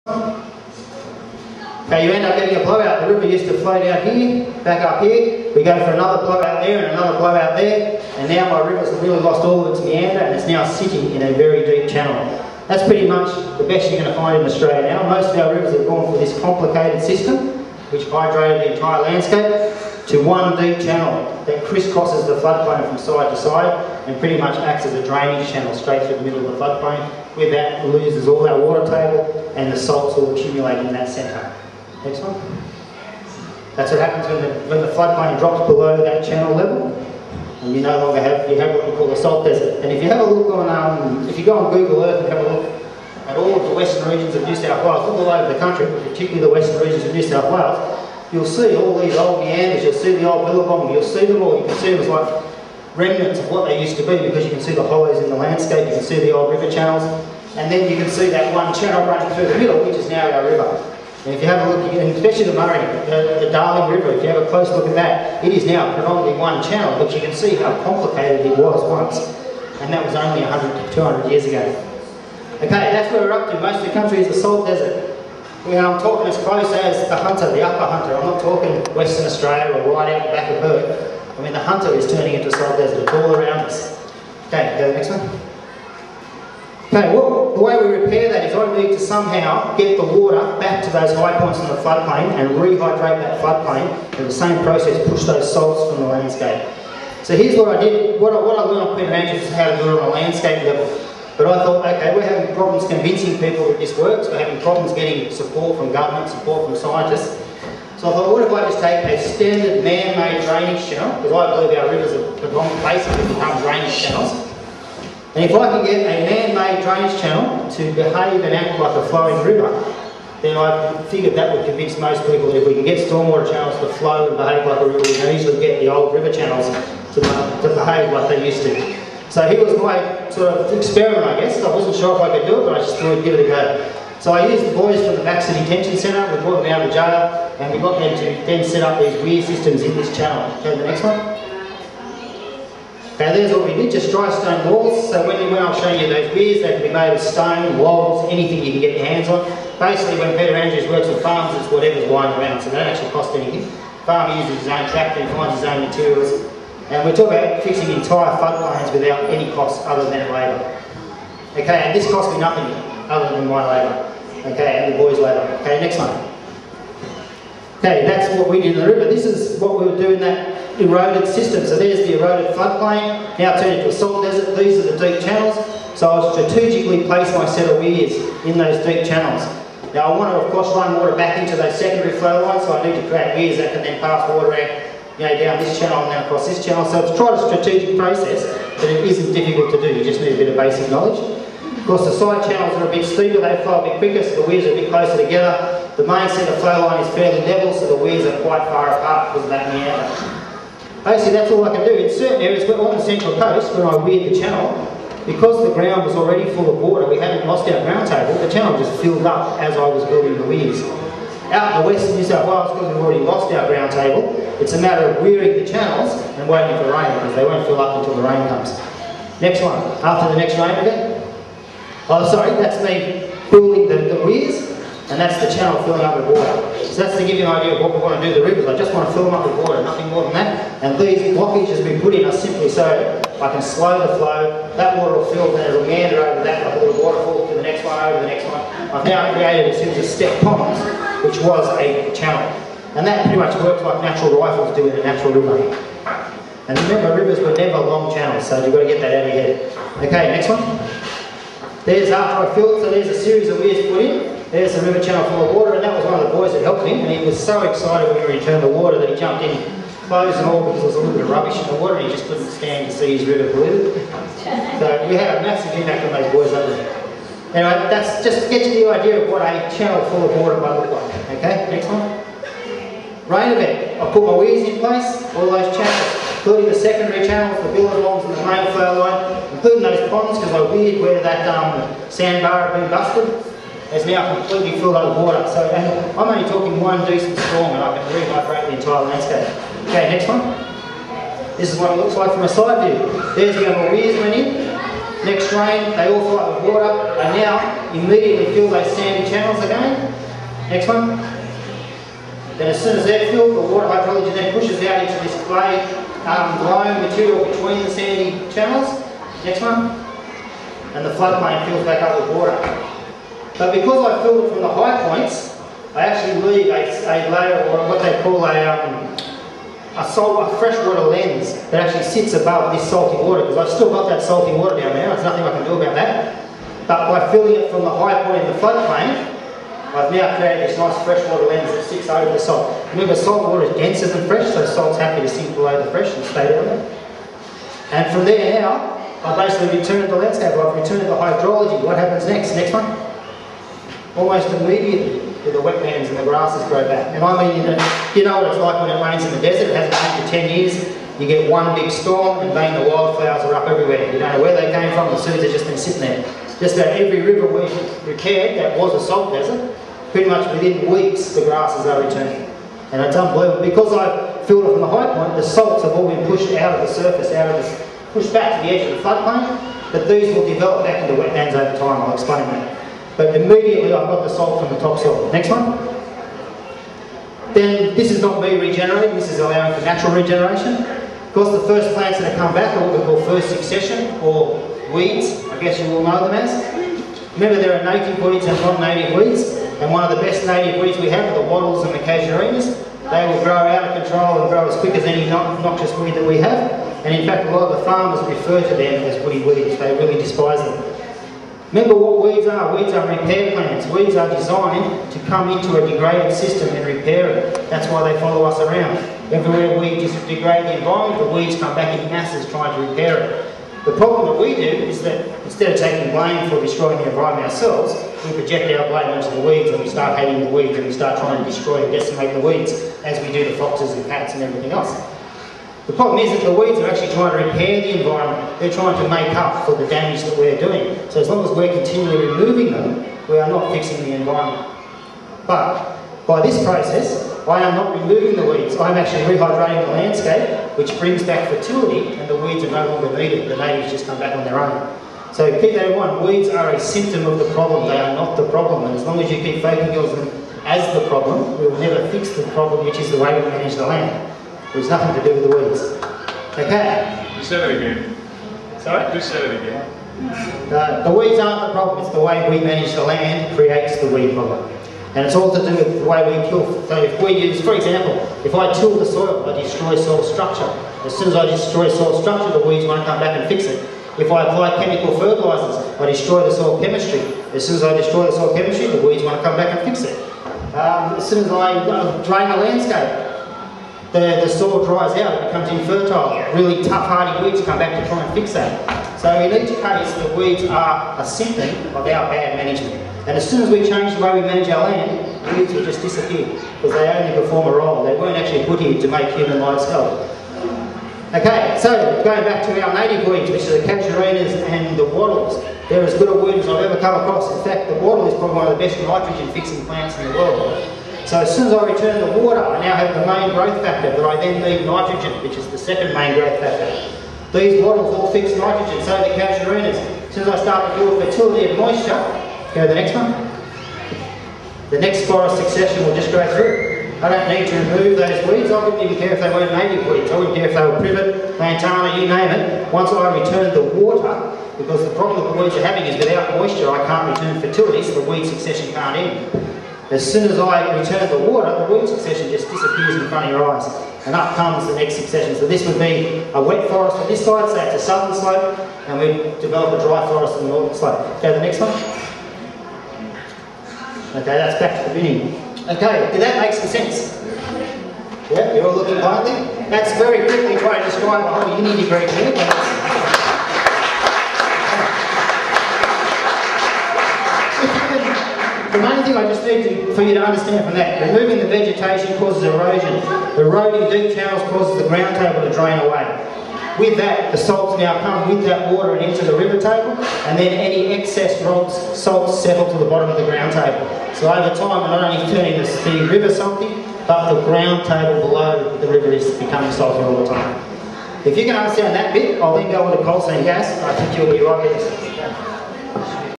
Okay, you end up getting a blowout. The river used to flow down here, back up here. We go for another blowout there and another blowout there. And now my river's really lost all of its meander and it's now sitting in a very deep channel. That's pretty much the best you're going to find in Australia now. Most of our rivers have gone for this complicated system, which hydrated the entire landscape, to one deep channel that crisscrosses the floodplain from side to side and pretty much acts as a drainage channel straight through the middle of the floodplain. With that, it loses all our water table and the salts will accumulate in that centre. Next one. That's what happens when the floodplain drops below that channel level, and you no longer have what we call a salt desert. And if you have a look on, if you go on Google Earth and have a look at all of the western regions of New South Wales, look all over the country, but particularly the western regions of New South Wales, you'll see all these old meanders, you'll see the old billabong, you'll see them all. You can see them as like remnants of what they used to be because you can see the hollows in the landscape, you can see the old river channels, and then you can see that one channel running through the middle, which is now our river. And if you have a look, especially the Murray, the Darling River, if you have a close look at that, it is now predominantly one channel, but you can see how complicated it was once. And that was only 100 to 200 years ago. Okay, that's where we're up to. Most of the country is a salt desert. I'm talking as close as the Hunter, the upper Hunter. I'm not talking Western Australia or right out the back of Perth. I mean, the Hunter is turning into a salt desert. It's all around us. Okay, go to the next one. Okay, well, the way we repair that is I need to somehow get the water back to those high points in the floodplain and rehydrate that floodplain, and the same process push those salts from the landscape. So here's what I did. What I learned on Peter Andrews is how to do it on a landscape level. But I thought, okay, we're having problems convincing people that this works. We're having problems getting support from government, support from scientists. So I thought, what if I just take a standard man-made drainage channel, because I believe our rivers have basically become drainage channels. And if I can get a man-made drainage channel to behave and act like a flowing river, then I figured that would convince most people that if we can get stormwater channels to flow and behave like a river, we can easily get the old river channels to behave like they used to. So here was my sort of experiment, I guess. I wasn't sure if I could do it, but I just thought I'd give it a go. So I used the boys from the Baxter Detention Centre, we brought them out of jail, and we got them to then set up these weir systems in this channel. Okay, the next one. Okay, there's what we did, just dry stone walls. So when I was showing you those weirs, they can be made of stone, walls, anything you can get your hands on. Basically, when Peter Andrews works with farms, it's whatever's lying around, so they don't actually cost anything. Farmer uses his own tractor, he finds his own materials. And we're talking about fixing entire floodplains without any cost other than labour. Okay, and this cost me nothing other than my labour. Okay, and the boys' labour. Okay, next one. Okay, that's what we did in the river. This is what we would do in that eroded system. So there's the eroded floodplain, now turned into a salt desert. These are the deep channels. So I strategically place my set of weirs in those deep channels. Now I want to, of course, run water back into those secondary flow lines, so I need to create weirs that can then pass water out, down this channel and then across this channel. So it's quite a strategic process, but it isn't difficult to do. You just need a bit of basic knowledge. Of course, the side channels are a bit steeper, they flow a bit quicker, so the weirs are a bit closer together. The main centre flow line is fairly level, so the weirs are quite far apart because of that meander. Basically, that's all I can do. In certain areas, on the Central Coast, when I weired the channel, because the ground was already full of water, we hadn't lost our ground table, the channel just filled up as I was building the weirs. Out in the west of New South Wales, because we've already lost our ground table, it's a matter of weiring the channels and waiting for rain, because they won't fill up until the rain comes. Next one, after the next rain again. Oh, sorry, that's me building the weirs, and that's the channel filling up with water. So that's to give you an idea of what we want to do to the rivers. I just want to fill them up with water, nothing more than that. And these blockages we put in are simply so I can slow the flow. That water will fill, then it'll meander over that like a little waterfall to the next one, over the next one. I've now created a series of step ponds, which was a channel. And that pretty much works like natural rifles do in a natural river. And remember, rivers were never long channels, so you've got to get that out of your head. Okay, next one. There's after I filled, so there's a series of weirs put in. There's the river channel full of water, and that was one of the boys that helped him, and he was so excited when we returned the water that he jumped in, clothes and all, because there was a little bit of rubbish in the water, and he just couldn't stand to see his river polluted. So we had a massive impact on those boys up there. Anyway, that's just gets you the idea of what a channel full of water might look like. Okay, next one. Rain event. I put my weirs in place, all those channels, including the secondary channels, the billabongs and the main flow line, including those ponds, because I weired where that sandbar had been busted. It's now completely filled up with water. So, and I'm only talking one decent storm and I can rehydrate the entire landscape. Okay, next one. This is what it looks like from a side view. There's where my weirs went in. Next rain, they all fill up with water, and now immediately fill those sandy channels again. Next one. Then as soon as they're filled, the water hydrology then pushes out into this clay loam material between the sandy channels. Next one. And the floodplain fills back up with water. But because I filled it from the high points, I actually leave a layer, or what they call a freshwater lens that actually sits above this salty water, because I've still got that salty water down there. There's nothing I can do about that. But by filling it from the high point in the floodplain, I've now created this nice freshwater lens that sits over the salt. Remember, salt water is denser than fresh, so salt's happy to sink below the fresh and stay down there. And from there now, I basically returned the landscape. I've returned the hydrology. What happens next? Next one. Almost immediately, the wetlands and the grasses grow back. And I mean, you know what it's like when it rains in the desert. It hasn't rained for 10 years. You get one big storm and bang, the wildflowers are up everywhere. You don't know where they came from. The seeds have just been sitting there. Just about every river we've repaired that was a salt desert, pretty much within weeks the grasses are returning. And it's unbelievable. Because I've filled it from the high point, the salts have all been pushed out of the surface, pushed back to the edge of the floodplain, but these will develop back into wetlands over time. I'll explain that. But immediately I've got the salt from the topsoil. Next one. Then this is not me regenerating, this is allowing for natural regeneration. Of course, the first plants that have come back are what we call first succession, or weeds, I guess you all know them as. Remember, there are native weeds and non-native weeds, and one of the best native weeds we have are the wattles and the casuarinas. They will grow out of control and grow as quick as any noxious weed that we have. And in fact, a lot of the farmers refer to them as woody weeds. They really despise them. Remember what weeds are. Weeds are repair plants. Weeds are designed to come into a degraded system and repair it. That's why they follow us around. Everywhere we degrade the environment, the weeds come back in masses trying to repair it. The problem that we do is that instead of taking blame for destroying the environment ourselves, we project our blame onto the weeds, and we start hating the weeds, and we start trying to destroy and decimate the weeds, as we do the foxes and cats and everything else. The problem is that the weeds are actually trying to repair the environment. They're trying to make up for the damage that we're doing. So as long as we're continually removing them, we are not fixing the environment. But by this process, I am not removing the weeds. I'm actually rehydrating the landscape, which brings back fertility, and the weeds are no longer needed. The natives just come back on their own. So keep that in mind. Weeds are a symptom of the problem. They are not the problem. And as long as you keep focusing on them as the problem, we will never fix the problem, which is the way we manage the land. There's nothing to do with the weeds. Okay? You said it again. Sorry? You said it again. The weeds aren't the problem. It's the way we manage the land creates the weed problem. And it's all to do with the way we kill. So if we use, for example, if I till the soil, I destroy soil structure. As soon as I destroy soil structure, the weeds won't come back and fix it. If I apply chemical fertilisers, I destroy the soil chemistry. As soon as I destroy the soil chemistry, the weeds won't come back and fix it. As soon as I drain the landscape, the soil dries out, it becomes infertile. Really tough, hardy weeds come back to try and fix that. So in each case, the weeds are a symptom of our bad management. And as soon as we change the way we manage our land, weeds will just disappear, because they only perform a role. They weren't actually put here to make human lives hell. Okay, so going back to our native weeds, which are the casuarinas and the wattles, they're as good a weed as I've ever come across. In fact, the wattle is probably one of the best nitrogen-fixing plants in the world. So as soon as I return the water, I now have the main growth factor, but I then need nitrogen, which is the second main growth factor. These wattles all fix nitrogen, so the casuarinas. As soon as I start to build fertility and moisture, go to the next one. The next forest succession will just go through. I don't need to remove those weeds. I wouldn't even care if they weren't native weeds. I wouldn't care if they were privet, lantana, you name it. Once I return the water, because the problem that the weeds are having is without moisture I can't return fertility, so the weed succession can't end. As soon as I return the water, the weed succession just disappears in front of your eyes. And up comes the next succession. So this would be a wet forest on this side, say it's a southern slope, and we develop a dry forest on the northern slope. Go to the next one. Okay, that's back to the beginning. Okay, did that make some sense? Yeah, you're all looking quietly? That's very quickly trying to describe a whole uni degree here. The main thing I just need for you to understand from that, removing the vegetation causes erosion. Eroding deep channels causes the ground table to drain away. With that, the salts now come with that water and into the river table, and then any excess salts settle to the bottom of the ground table. So over time, we're not only turning the river salty, but the ground table below the river is becoming salty all the time. If you can understand that bit, I'll then go on to coal seam gas. I think you'll be right with this.